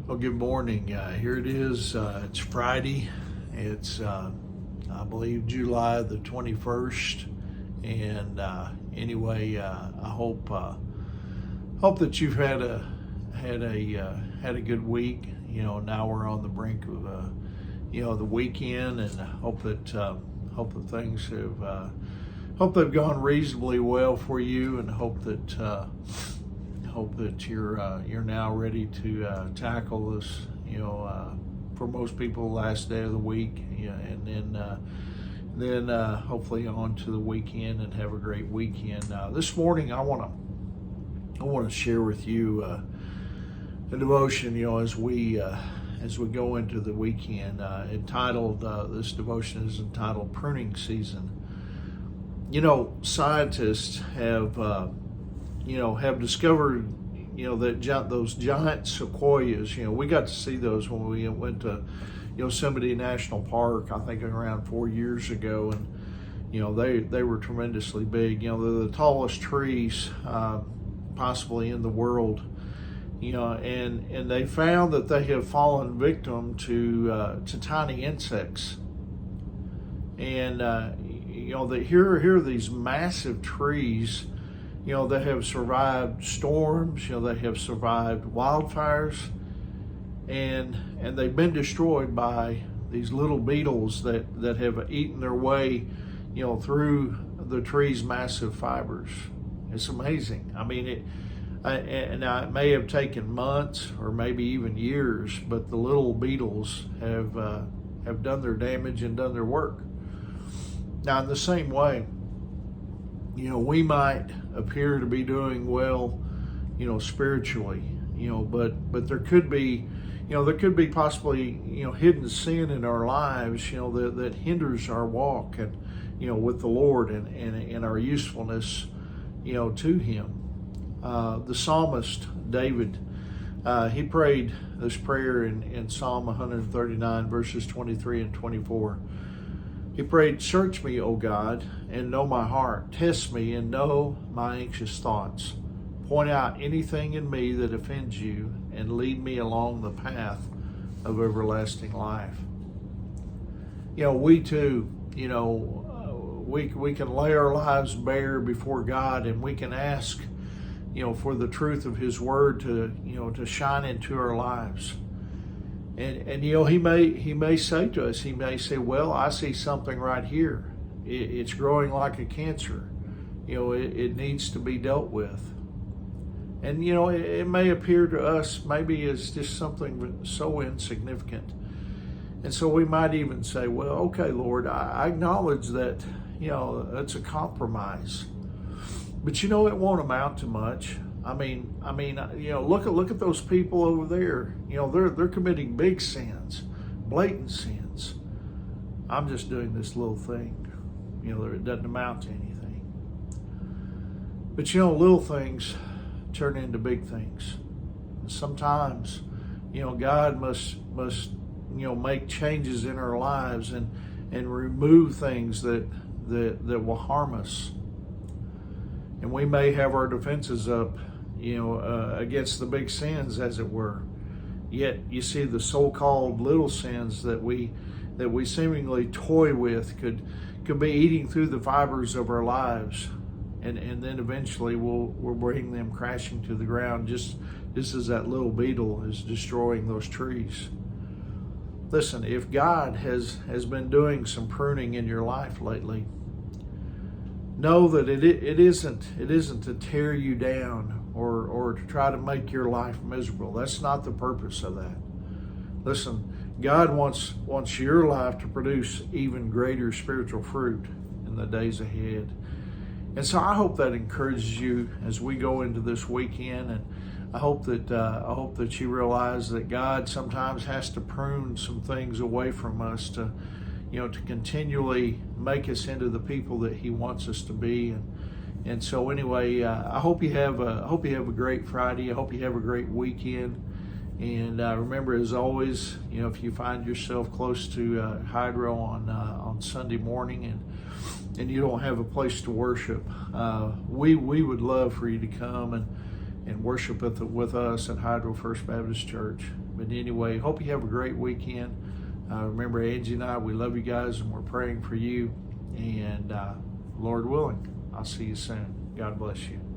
Well, good morning. Here it is. It's Friday. It's, I believe, July the 21st. And anyway, I hope that you've had a good week. You know, now we're on the brink of the weekend, and I hope that things have hope they've gone reasonably well for you, and hope that you're now ready to tackle this, for most people, the last day of the week, and then hopefully on to the weekend and have a great weekend. This morning, I want to share with you a devotion, as we go into the weekend. This devotion is entitled "Pruning Season." Scientists have discovered, that those giant sequoias, we got to see those when we went to Yosemite National Park, I think around 4 years ago, and they were tremendously big. They're the tallest trees possibly in the world, and they found that they have fallen victim to tiny insects, and here are these massive trees, that have survived storms, they have survived wildfires, and they've been destroyed by these little beetles that have eaten their way, through the tree's massive fibers. It's amazing. I mean, it may have taken months or maybe even years, but the little beetles have done their damage and done their work. Now, in the same way, we might appear to be doing well, spiritually, but there could be possibly, hidden sin in our lives, that hinders our walk and, with the Lord and our usefulness, to Him. The psalmist David, he prayed this prayer in Psalm 139, verses 23 and 24. He prayed, "Search me, O God, and know my heart. Test me and know my anxious thoughts. Point out anything in me that offends you, and lead me along the path of everlasting life." We too, we can lay our lives bare before God, and we can ask, for the truth of His Word to shine into our lives. And He may say to us, He may say, "Well, I see something right here. It's growing like a cancer. It needs to be dealt with." And it may appear to us maybe as just something so insignificant. And so we might even say, "Well, okay, Lord, I acknowledge that, it's a compromise. But it won't amount to much. I mean, look at those people over there. They're committing big sins, blatant sins. I'm just doing this little thing. It doesn't amount to anything." But little things turn into big things. And sometimes, God must make changes in our lives and remove things that will harm us. And we may have our defenses up, against the big sins, as it were. Yet, you see, the so-called little sins that we seemingly toy with could be eating through the fibers of our lives, and then eventually we'll bring them crashing to the ground, just as that little beetle is destroying those trees. Listen, if God has been doing some pruning in your life lately, know that it isn't to tear you down or to try to make your life miserable. That's not the purpose of that. Listen, God wants your life to produce even greater spiritual fruit in the days ahead. And so I hope that encourages you as we go into this weekend, and I hope that you realize that God sometimes has to prune some things away from us to continually make us into the people that He wants us to be. And so anyway, I hope you have a great Friday. I hope you have a great weekend. And remember, as always, if you find yourself close to Hydro on Sunday morning and you don't have a place to worship, we would love for you to come and worship with us at Hydro First Baptist Church. But anyway, hope you have a great weekend. Remember, Angie and I, we love you guys, and we're praying for you. And Lord willing, I'll see you soon. God bless you.